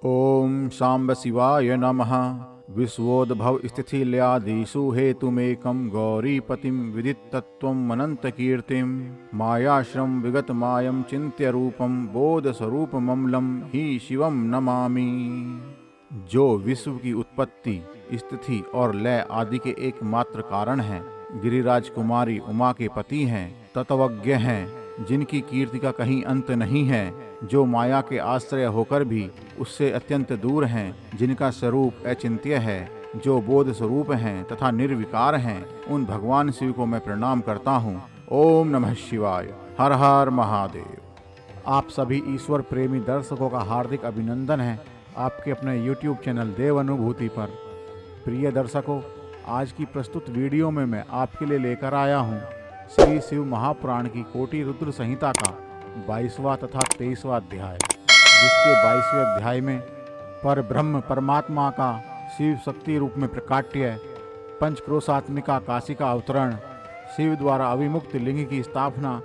ओम सांब शिवाय नमः। विश्वोद्भव स्थितिलयादिषु हेतुमेकं गौरीपतिं विदितत्वम् अनन्तकीर्तिं मायाश्रम विगतमायं चिन्त्य रूपं बोधस्वरूपममलं हि शिवं नमामि। जो विश्व की उत्पत्ति, स्थिति और लय आदि के एकमात्र कारण हैं, गिरिराज कुमारी उमा के पति हैं, तत्वज्ञ हैं, जिनकी कीर्ति का कहीं अंत नहीं है, जो माया के आश्रय होकर भी उससे अत्यंत दूर हैं, जिनका स्वरूप अचिंत्य है, जो बोध स्वरूप हैं तथा निर्विकार हैं, उन भगवान शिव को मैं प्रणाम करता हूँ। ओम नमः शिवाय। हर हर महादेव। आप सभी ईश्वर प्रेमी दर्शकों का हार्दिक अभिनंदन है आपके अपने YouTube चैनल देव अनुभूति पर। प्रिय दर्शकों, आज की प्रस्तुत वीडियो में मैं आपके लिए लेकर आया हूँ श्री शिव महापुराण की कोटि रुद्र संहिता का 22वां तथा 23वां अध्याय, जिसके 22वें अध्याय में पर ब्रह्म परमात्मा का शिव शक्ति रूप में प्रकाट्य, पंचक्रोशात्मिका काशी का अवतरण, शिव द्वारा अविमुक्त लिंग की स्थापना,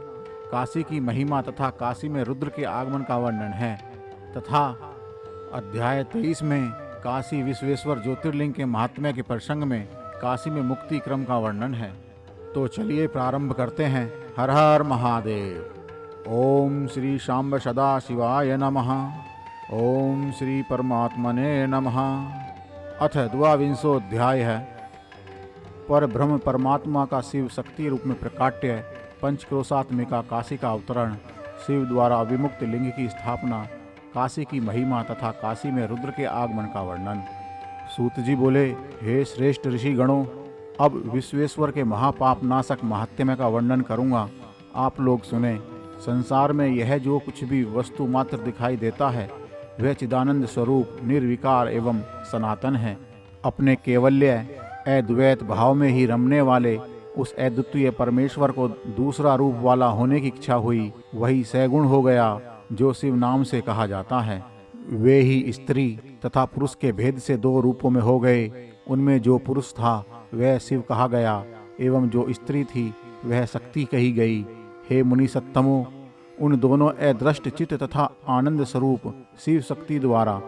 काशी की महिमा तथा काशी में रुद्र के आगमन का वर्णन है, तथा अध्याय 23 में काशी विश्वेश्वर ज्योतिर्लिंग के महात्म्य के प्रसंग में काशी में मुक्ति क्रम का वर्णन है। तो चलिए प्रारंभ करते हैं। हर हर महादेव। ओम श्री शांब सदा शिवाय नमः। ओम श्री परमात्मने नमः। अथ द्वाविंशोऽध्याय है। पर ब्रह्म परमात्मा का शिव शक्ति रूप में प्रकाट्य, पंचक्रोशात्मिका काशी का अवतरण, शिव द्वारा विमुक्त लिंग की स्थापना, काशी की महिमा तथा काशी में रुद्र के आगमन का वर्णन। सूत जी बोले, हे श्रेष्ठ ऋषि गणों, अब विश्वेश्वर के महापाप नाशक महात्म्य का वर्णन करूंगा, आप लोग सुने। संसार में यह जो कुछ भी वस्तु मात्र दिखाई देता है वह चिदानंद स्वरूप निर्विकार एवं सनातन है। अपने केवल्य अद्वैत भाव में ही रमने वाले उस अद्वितीय परमेश्वर को दूसरा रूप वाला होने की इच्छा हुई, वही सैगुण हो गया जो शिव नाम से कहा जाता है। वे ही स्त्री तथा पुरुष के भेद से दो रूपों में हो गए। उनमें जो पुरुष था वह शिव कहा गया, एवं जो स्त्री थी वह शक्ति कही गई। हे मुनि सत्तमो, उन दोनों अदृष्ट चित्त तथा आनंद स्वरूप शिव शक्ति द्वारा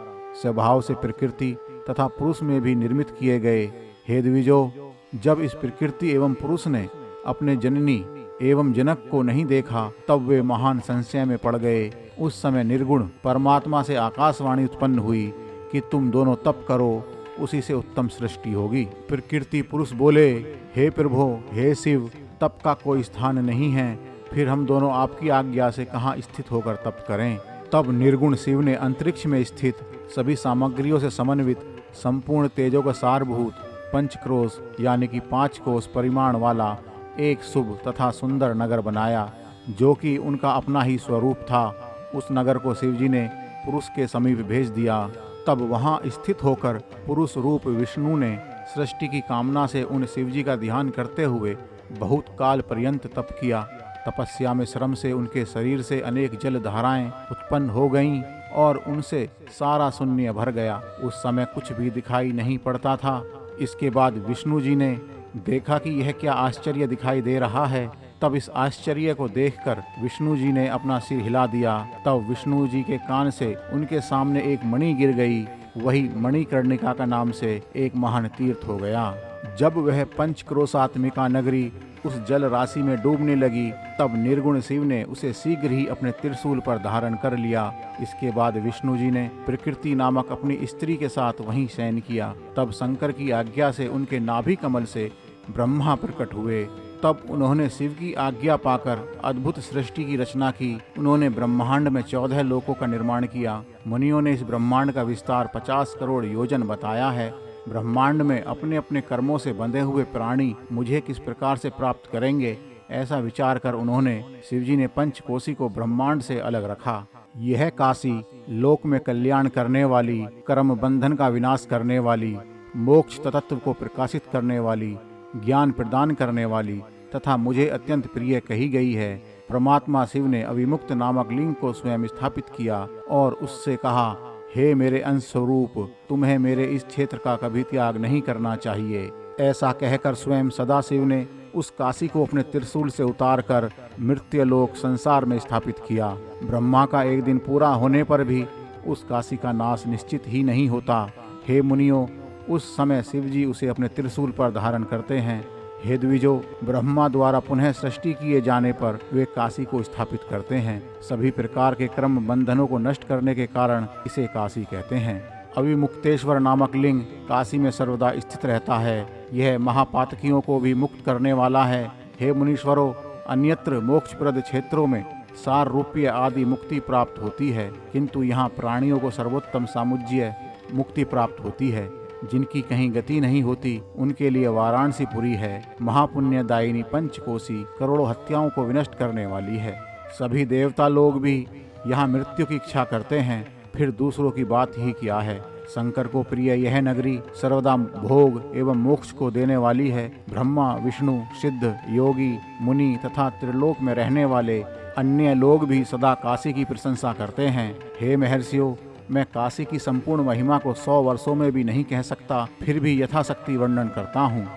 स्वभाव से प्रकृति तथा पुरुष में भी निर्मित किए गए। हे द्विजो, जब इस प्रकृति एवं पुरुष ने अपने जननी एवं जनक को नहीं देखा, तब वे महान संशय में पड़ गए। उस समय निर्गुण परमात्मा से आकाशवाणी उत्पन्न हुई कि तुम दोनों तप करो, उसी से उत्तम सृष्टि होगी। प्रकृति पुरुष बोले, हे प्रभो, हे शिव, तप का कोई स्थान नहीं है, फिर हम दोनों आपकी आज्ञा से कहाँ स्थित होकर तप करें। तब निर्गुण शिव ने अंतरिक्ष में स्थित सभी सामग्रियों से समन्वित संपूर्ण तेजों का सारभूत पंचक्रोश यानी कि 5 कोश परिमाण वाला एक शुभ तथा सुंदर नगर बनाया, जो कि उनका अपना ही स्वरूप था। उस नगर को शिवजी ने पुरुष के समीप भेज दिया। तब वहां स्थित होकर पुरुष रूप विष्णु ने सृष्टि की कामना से उन शिवजी का ध्यान करते हुए बहुत काल पर्यंत तप किया। तपस्या में श्रम से उनके शरीर से अनेक जल धाराएं उत्पन्न हो गईं और उनसे सारा शून्य भर गया। उस समय कुछ भी दिखाई नहीं पड़ता था। इसके बाद विष्णु जी ने देखा कि यह क्या आश्चर्य दिखाई दे रहा है। तब इस आश्चर्य को देखकर विष्णु जी ने अपना सिर हिला दिया। तब विष्णु जी के कान से उनके सामने एक मणि गिर गई। वही मणिकर्णिका का नाम से एक महान तीर्थ हो गया। जब वह पंचक्रोशात्मिका नगरी उस जल राशि में डूबने लगी, तब निर्गुण शिव ने उसे शीघ्र ही अपने त्रिशूल पर धारण कर लिया। इसके बाद विष्णु जी ने प्रकृति नामक अपनी स्त्री के साथ वहीं शयन किया। तब शंकर की आज्ञा से उनके नाभि कमल से ब्रह्मा प्रकट हुए। तब उन्होंने शिव की आज्ञा पाकर अद्भुत सृष्टि की रचना की। उन्होंने ब्रह्मांड में 14 लोकों का निर्माण किया। मुनियों ने इस ब्रह्मांड का विस्तार 50 करोड़ योजन बताया है। ब्रह्मांड में अपने अपने कर्मों से बंधे हुए प्राणी मुझे किस प्रकार से प्राप्त करेंगे, ऐसा विचार कर उन्होंने शिवजी ने पंचकोशी को ब्रह्मांड से अलग रखा। यह काशी लोक में कल्याण करने वाली, कर्म बंधन का विनाश करने वाली, मोक्ष तत्व को प्रकाशित करने वाली, ज्ञान प्रदान करने वाली तथा मुझे अत्यंत प्रिय कही गई है। परमात्मा शिव ने अविमुक्त नामक लिंग को स्वयं स्थापित किया और उससे कहा, हे मेरे अंश स्वरूप, तुम्हें मेरे इस क्षेत्र का कभी त्याग नहीं करना चाहिए। ऐसा कहकर स्वयं सदाशिव ने उस काशी को अपने त्रिशूल से उतारकर मृत्युलोक संसार में स्थापित किया। ब्रह्मा का एक दिन पूरा होने पर भी उस काशी का नाश निश्चित ही नहीं होता। हे मुनियों, उस समय शिव जी उसे अपने त्रिशूल पर धारण करते हैं। हे द्विजो, ब्रह्मा द्वारा पुनः सृष्टि किए जाने पर वे काशी को स्थापित करते हैं। सभी प्रकार के कर्म बंधनों को नष्ट करने के कारण इसे काशी कहते हैं। अविमुक्तेश्वर नामक लिंग काशी में सर्वदा स्थित रहता है। यह महापातकियों को भी मुक्त करने वाला है। हे मुनीश्वरों, अन्यत्र मोक्षप्रद क्षेत्रों में सार रूपीय आदि मुक्ति प्राप्त होती है, किंतु यहाँ प्राणियों को सर्वोत्तम सामुज्य मुक्ति प्राप्त होती है। जिनकी कहीं गति नहीं होती, उनके लिए वाराणसी पुरी है। महापुण्यदायिनी पंचकोशी करोड़ों हत्याओं को विनष्ट करने वाली है। सभी देवता लोग भी यहाँ मृत्यु की इच्छा करते हैं, फिर दूसरों की बात ही क्या है। शंकर को प्रिय यह नगरी सर्वदा भोग एवं मोक्ष को देने वाली है। ब्रह्मा, विष्णु, सिद्ध, योगी, मुनि तथा त्रिलोक में रहने वाले अन्य लोग भी सदा काशी की प्रशंसा करते हैं। हे महर्षियों, मैं काशी की संपूर्ण महिमा को 100 वर्षों में भी नहीं कह सकता, फिर भी यथाशक्ति वर्णन करता हूँ।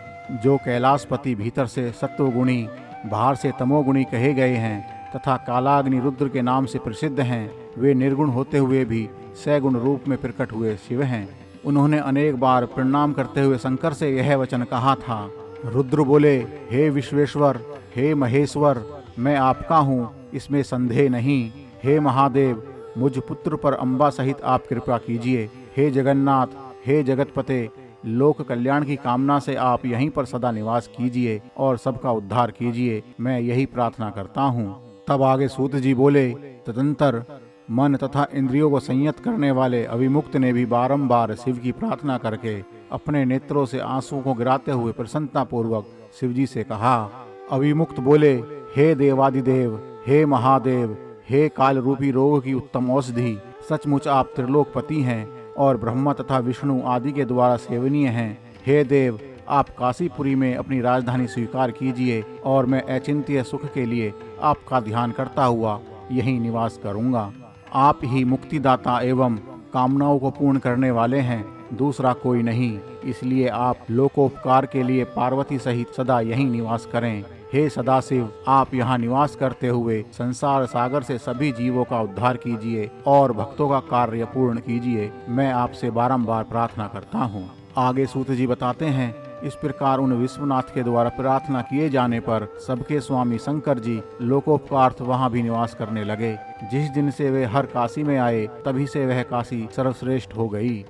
जो कैलाशपति भीतर से सत्वगुणी, बाहर से तमोगुणी कहे गए हैं तथा कालाग्नि रुद्र के नाम से प्रसिद्ध हैं, वे निर्गुण होते हुए भी सगुण रूप में प्रकट हुए शिव हैं। उन्होंने अनेक बार प्रणाम करते हुए शंकर से यह वचन कहा था। रुद्र बोले, हे विश्वेश्वर, हे महेश्वर, मैं आपका हूँ, इसमें संदेह नहीं। हे महादेव, मुझ पुत्र पर अम्बा सहित आप कृपा कीजिए। हे जगन्नाथ, हे जगतपते, लोक कल्याण की कामना से आप यहीं पर सदा निवास कीजिए और सबका उद्धार कीजिए, मैं यही प्रार्थना करता हूँ। तब आगे सूत जी बोले, तदंतर मन तथा इंद्रियों को संयत करने वाले अविमुक्त ने भी बारंबार शिव की प्रार्थना करके अपने नेत्रों से आंसुओं को गिराते हुए प्रसन्नता पूर्वक शिव जी से कहा। अविमुक्त बोले, हे देवादिदेव, हे महादेव, हे काल रूपी रोग की उत्तम औषधि, सचमुच आप त्रिलोकपति हैं और ब्रह्मा तथा विष्णु आदि के द्वारा सेवनीय हैं। हे देव, आप काशीपुरी में अपनी राजधानी स्वीकार कीजिए और मैं अचिंत्य सुख के लिए आपका ध्यान करता हुआ यहीं निवास करूंगा। आप ही मुक्तिदाता एवं कामनाओं को पूर्ण करने वाले हैं, दूसरा कोई नहीं। इसलिए आप लोकोपकार के लिए पार्वती सहित सदा यहीं निवास करें। हे सदाशिव, आप यहाँ निवास करते हुए संसार सागर से सभी जीवों का उद्धार कीजिए और भक्तों का कार्य पूर्ण कीजिए, मैं आपसे बारंबार प्रार्थना करता हूँ। आगे सूत जी बताते हैं, इस प्रकार उन विश्वनाथ के द्वारा प्रार्थना किए जाने पर सबके स्वामी शंकर जी लोकोपकार्थ वहाँ भी निवास करने लगे। जिस दिन से वे हर काशी में आए, तभी से वह काशी सर्वश्रेष्ठ हो गई।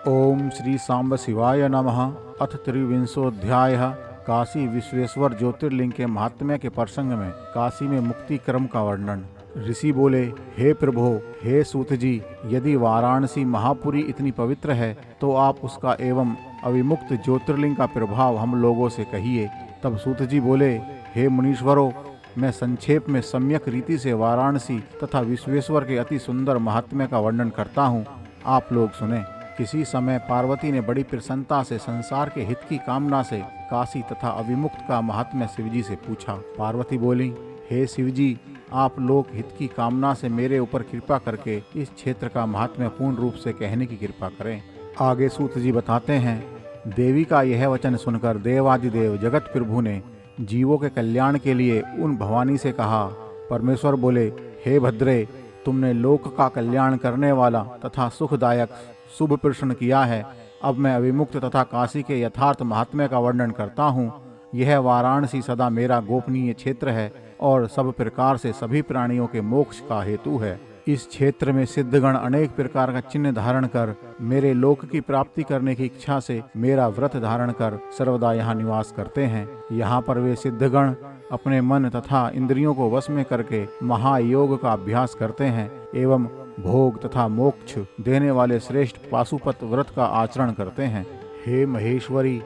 ओम श्री सांब शिवाय नमः। अथ त्रिविंशोऽध्यायः। काशी विश्वेश्वर ज्योतिर्लिंग के महात्म्य के प्रसंग में काशी में मुक्ति क्रम का वर्णन। ऋषि बोले, हे प्रभो, हे सूत जी, यदि वाराणसी महापुरी इतनी पवित्र है तो आप उसका एवं अविमुक्त ज्योतिर्लिंग का प्रभाव हम लोगों से कहिए। तब सूत जी बोले, हे मुनीश्वरों, मैं संक्षेप में सम्यक रीति से वाराणसी तथा विश्वेश्वर के अति सुंदर महात्म्य का वर्णन करता हूँ, आप लोग सुने। किसी समय पार्वती ने बड़ी प्रसन्नता से संसार के हित की कामना से काशी तथा अविमुक्त का महात्म्य शिवजी से पूछा। पार्वती बोली, हे शिवजी, आप लोक हित की कामना से मेरे ऊपर कृपा करके इस क्षेत्र का महात्म्य पूर्ण रूप से कहने की कृपा करें। आगे सूत जी बताते हैं, देवी का यह वचन सुनकर देवादिदेव जगत प्रभु ने जीवों के कल्याण के लिए उन भवानी से कहा। परमेश्वर बोले, हे भद्रे, तुमने लोक का कल्याण करने वाला तथा सुखदायक शुभ प्रश्न किया है। अब मैं अविमुक्त तथा काशी के यथार्थ महात्म्य का वर्णन करता हूँ। यह वाराणसी सदा मेरा गोपनीय क्षेत्र है और सब प्रकार से सभी प्राणियों के मोक्ष का हेतु है। इस क्षेत्र में सिद्धगण अनेक प्रकार का चिन्ह धारण कर मेरे लोक की प्राप्ति करने की इच्छा से मेरा व्रत धारण कर सर्वदा यहाँ निवास करते हैं। यहाँ पर वे सिद्धगण अपने मन तथा इंद्रियों को वश में करके महायोग का अभ्यास करते हैं एवं भोग तथा मोक्ष देने वाले श्रेष्ठ पाशुपत व्रत का आचरण करते हैं। हे महेश्वरी,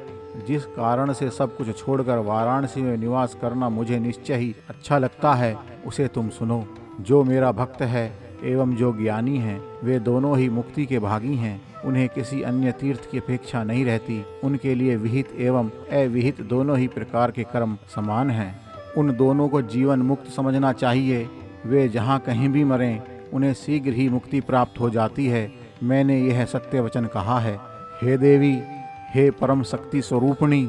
जिस कारण से सब कुछ छोड़कर वाराणसी में निवास करना मुझे निश्चय ही अच्छा लगता है, उसे तुम सुनो। जो मेरा भक्त है एवं जो ज्ञानी है, वे दोनों ही मुक्ति के भागी हैं। उन्हें किसी अन्य तीर्थ की अपेक्षा नहीं रहती। उनके लिए विहित एवं अविहित दोनों ही प्रकार के कर्म समान हैं। उन दोनों को जीवन मुक्त समझना चाहिए। वे जहाँ कहीं भी मरें, उन्हें शीघ्र ही मुक्ति प्राप्त हो जाती है। मैंने यह सत्य वचन कहा है। हे देवी, हे परम शक्ति स्वरूपिणी,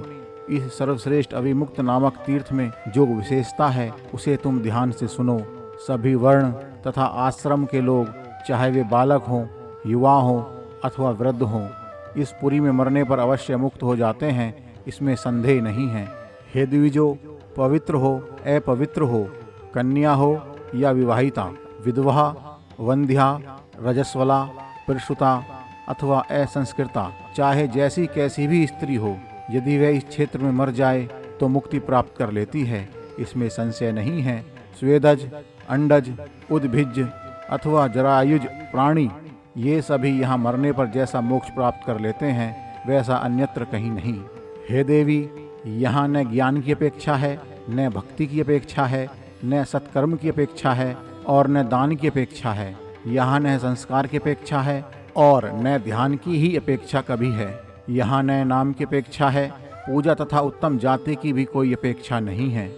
इस सर्वश्रेष्ठ अविमुक्त नामक तीर्थ में जो विशेषता है उसे तुम ध्यान से सुनो। सभी वर्ण तथा आश्रम के लोग, चाहे वे बालक हों युवा हों अथवा वृद्ध हों, इस पुरी में मरने पर अवश्य मुक्त हो जाते हैं, इसमें संदेह नहीं है। हे द्विजो, पवित्र हो अपवित्र हो, कन्या हो या विवाहिता, विधवा, वंध्या, रजस्वला, प्रसूता अथवा असंस्कृता, चाहे जैसी कैसी भी स्त्री हो, यदि वह इस क्षेत्र में मर जाए तो मुक्ति प्राप्त कर लेती है, इसमें संशय नहीं है। स्वेदज, अंडज, उद्भिज अथवा जरायुज प्राणी, ये सभी यहाँ मरने पर जैसा मोक्ष प्राप्त कर लेते हैं, वैसा अन्यत्र कहीं नहीं। हे देवी, यहाँ न ज्ञान की अपेक्षा है, न भक्ति की अपेक्षा है, न सत्कर्म की अपेक्षा है और न दान की अपेक्षा है। यहाँ न संस्कार की अपेक्षा है और न ध्यान की ही अपेक्षा कभी है। यहाँ न नाम की अपेक्षा है, पूजा तथा उत्तम जाति की भी कोई अपेक्षा नहीं है।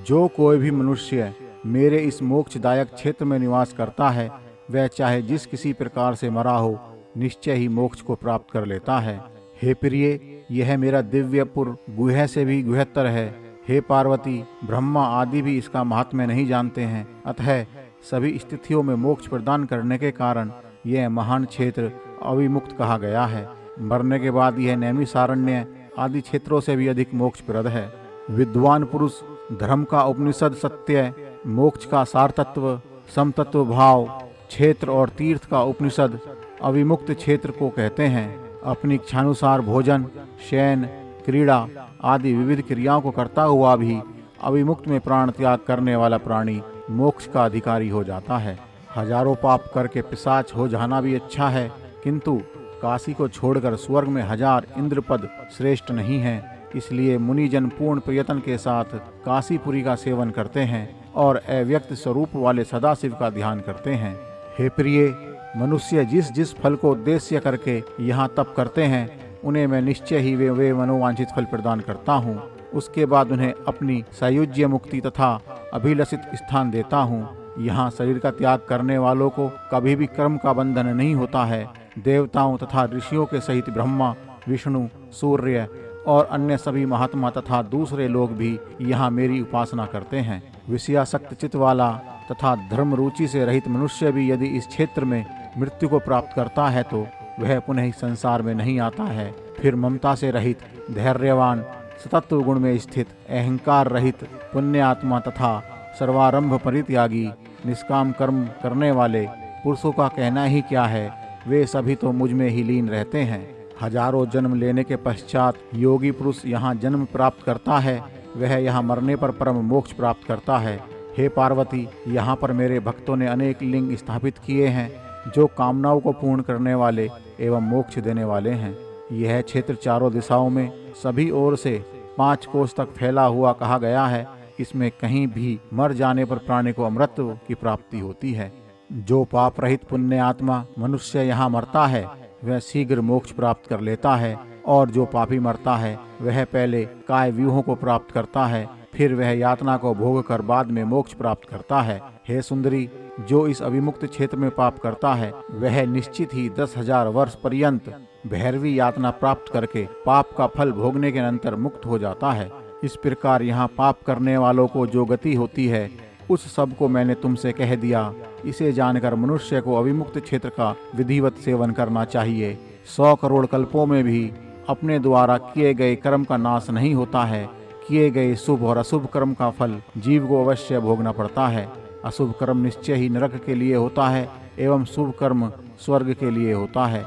जो कोई भी मनुष्य मेरे इस मोक्षदायक क्षेत्र में निवास करता है, वह चाहे जिस किसी प्रकार से मरा हो, निश्चय ही मोक्ष को प्राप्त कर लेता है। हे प्रिय, यह मेरा दिव्यपुर गुह्य से भी गुह्यतर है। हे पार्वती, ब्रह्मा आदि भी इसका महात्म्य नहीं जानते हैं, अतः सभी स्थितियों में मोक्ष प्रदान करने के कारण यह महान क्षेत्र अविमुक्त कहा गया है। मरने के बाद यह नैमिषारण्य आदि क्षेत्रों से भी अधिक मोक्षप्रद है। विद्वान पुरुष धर्म का उपनिषद सत्य, मोक्ष का सार तत्व, समतत्व भाव, क्षेत्र और तीर्थ का उपनिषद अविमुक्त क्षेत्र को कहते हैं। अपनी इच्छानुसार भोजन, शयन, क्रीड़ा आदि विविध क्रियाओं को करता हुआ भी अविमुक्त में प्राण त्याग करने वाला प्राणी मोक्ष का अधिकारी हो जाता है। हजारों पाप करके पिशाच हो जाना भी अच्छा है, किंतु काशी को छोड़कर स्वर्ग में 1000 इंद्रपद श्रेष्ठ नहीं है। इसलिए मुनिजन पूर्ण प्रयत्न के साथ काशीपुरी का सेवन करते हैं और अव्यक्त स्वरूप वाले सदाशिव का ध्यान करते हैं। हे प्रिय, मनुष्य जिस जिस फल को उद्देश्य करके यहाँ तप करते हैं, उन्हें मैं निश्चय ही वे मनोवांछित फल प्रदान करता हूँ। उसके बाद उन्हें अपनी सायुज्य मुक्ति तथा अभिलषित स्थान देता हूँ। यहाँ शरीर का त्याग करने वालों को कभी भी कर्म का बंधन नहीं होता है। देवताओं तथा ऋषियों के सहित ब्रह्मा, विष्णु, सूर्य और अन्य सभी महात्मा तथा दूसरे लोग भी यहाँ मेरी उपासना करते हैं। विषयासक्त चित्त वाला तथा धर्म रुचि से रहित मनुष्य भी यदि इस क्षेत्र में मृत्यु को प्राप्त करता है तो वह पुनः इस संसार में नहीं आता है। फिर ममता से रहित, धैर्यवान, सतत्व गुण में स्थित, अहंकार रहित, पुण्य आत्मा तथा सर्वारंभ परित्यागी, निष्काम कर्म करने वाले पुरुषों का कहना ही क्या है, वे सभी तो मुझ में ही लीन रहते हैं। हजारों जन्म लेने के पश्चात योगी पुरुष यहाँ जन्म प्राप्त करता है, वह यहाँ मरने पर परम मोक्ष प्राप्त करता है। हे पार्वती, यहाँ पर मेरे भक्तों ने अनेक लिंग स्थापित किए हैं, जो कामनाओं को पूर्ण करने वाले एवं मोक्ष देने वाले हैं। यह क्षेत्र चारों दिशाओं में सभी ओर से 5 कोस तक फैला हुआ कहा गया है। इसमें कहीं भी मर जाने पर प्राणी को अमृत की प्राप्ति होती है। जो पाप रहित पुण्य आत्मा मनुष्य यहाँ मरता है, वह शीघ्र मोक्ष प्राप्त कर लेता है, और जो पापी मरता है वह पहले काय व्यूहों को प्राप्त करता है, फिर वह यातना को भोग कर बाद में मोक्ष प्राप्त करता है। हे सुंदरी, जो इस अविमुक्त क्षेत्र में पाप करता है, वह निश्चित ही 10,000 वर्ष पर्यंत भैरवी यातना प्राप्त करके पाप का फल भोगने के अनंतर मुक्त हो जाता है। इस प्रकार यहाँ पाप करने वालों को जो गति होती है, उस सब को मैंने तुमसे कह दिया। इसे जानकर मनुष्य को अविमुक्त क्षेत्र का विधिवत सेवन करना चाहिए। 100 करोड़ कल्पों में भी अपने द्वारा किए गए कर्म का नाश नहीं होता है। किए गए शुभ और अशुभ कर्म का फल जीव को अवश्य भोगना पड़ता है। अशुभ कर्म निश्चय ही नरक के लिए होता है एवं शुभ कर्म स्वर्ग के लिए होता है।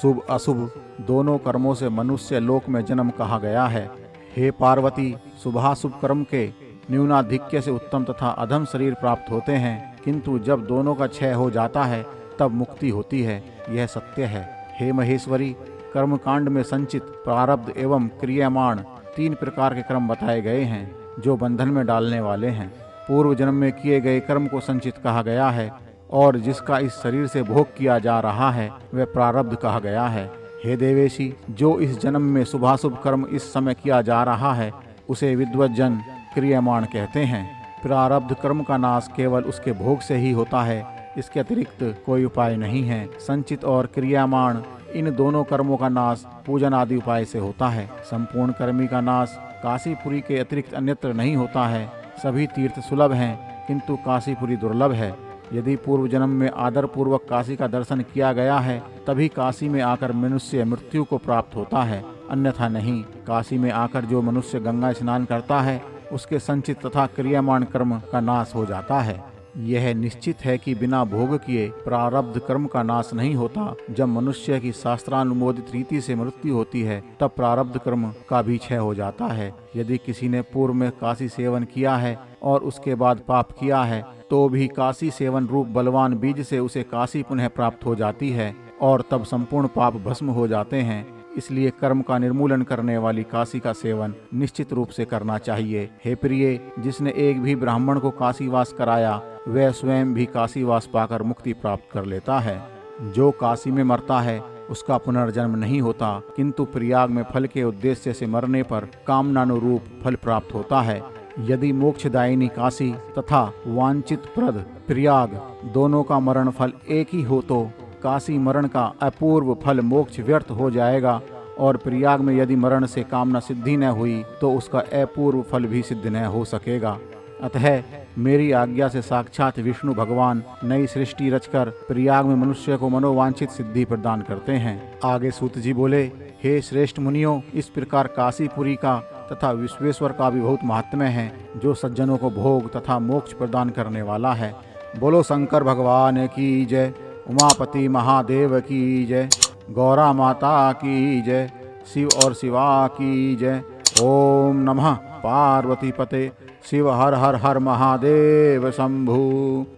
शुभ अशुभ दोनों कर्मों से मनुष्य लोक में जन्म कहा गया है। हे पार्वती, शुभाशुभ कर्म के न्यूनाधिक्य से उत्तम तथा अधम शरीर प्राप्त होते हैं, किंतु जब दोनों का क्षय हो जाता है तब मुक्ति होती है, यह सत्य है। हे महेश्वरी, कर्म कांड में संचित प्रारब्ध एवं क्रियामाण 3 प्रकार के कर्म बताए गए हैं, जो बंधन में डालने वाले हैं। पूर्व जन्म में किए गए कर्म को संचित कहा गया है, और जिसका इस शरीर से भोग किया जा रहा है वह प्रारब्ध कहा गया है। हे देवेशी, जो इस जन्म में शुभाशुभ कर्म इस समय किया जा रहा है, उसे विद्वज्जन क्रियामाण कहते हैं। प्रारब्ध कर्म का नाश केवल उसके भोग से ही होता है, इसके अतिरिक्त कोई उपाय नहीं है। संचित और क्रियामाण इन दोनों कर्मों का नाश पूजन आदि उपाय से होता है। संपूर्ण कर्मी का नाश काशीपुरी के अतिरिक्त अन्यत्र नहीं होता है। सभी तीर्थ सुलभ हैं, किंतु काशीपुरी दुर्लभ है। यदि पूर्व जन्म में आदर पूर्वक काशी का दर्शन किया गया है तभी काशी में आकर मनुष्य मृत्यु को प्राप्त होता है, अन्यथा नहीं। काशी में आकर जो मनुष्य गंगा स्नान करता है उसके संचित तथा क्रियामान कर्म का नाश हो जाता है। यह निश्चित है कि बिना भोग किए प्रारब्ध कर्म का नाश नहीं होता। जब मनुष्य की शास्त्रानुमोदित रीति से मृत्यु होती है तब प्रारब्ध कर्म का भी क्षय हो जाता है। यदि किसी ने पूर्व में काशी सेवन किया है और उसके बाद पाप किया है तो भी काशी सेवन रूप बलवान बीज से उसे काशी पुनः प्राप्त हो जाती है और तब संपूर्ण पाप भस्म हो जाते हैं। इसलिए कर्म का निर्मूलन करने वाली काशी का सेवन निश्चित रूप से करना चाहिए। हे प्रिय, जिसने एक भी ब्राह्मण को काशीवास कराया वह स्वयं भी काशीवास पाकर मुक्ति प्राप्त कर लेता है। जो काशी में मरता है उसका पुनर्जन्म नहीं होता, किंतु प्रयाग में फल के उद्देश्य से मरने पर कामनानुरूप फल प्राप्त होता है। यदि मोक्षदायिनी काशी तथा वांछित प्रद प्रयाग दोनों का मरण फल एक ही हो तो काशी मरण का अपूर्व फल मोक्ष व्यर्थ हो जाएगा और प्रयाग में यदि मरण से कामना सिद्धि न हुई तो उसका अपूर्व फल भी सिद्ध न हो सकेगा। अतः मेरी आज्ञा से साक्षात विष्णु भगवान नई सृष्टि रचकर प्रयाग में मनुष्य को मनोवांछित सिद्धि प्रदान करते हैं। आगे सूत जी बोले, हे श्रेष्ठ मुनियों, इस प्रकार काशीपुरी का तथा विश्वेश्वर का भी बहुत महात्म्य है जो सज्जनों को भोग तथा मोक्ष प्रदान करने वाला है। बोलो शंकर भगवान की जय, उमापति महादेव की जय, गौरा माता की जय, शिव और शिवा की जय। ओम नमः पार्वती पते शिव हर हर हर महादेव शंभु।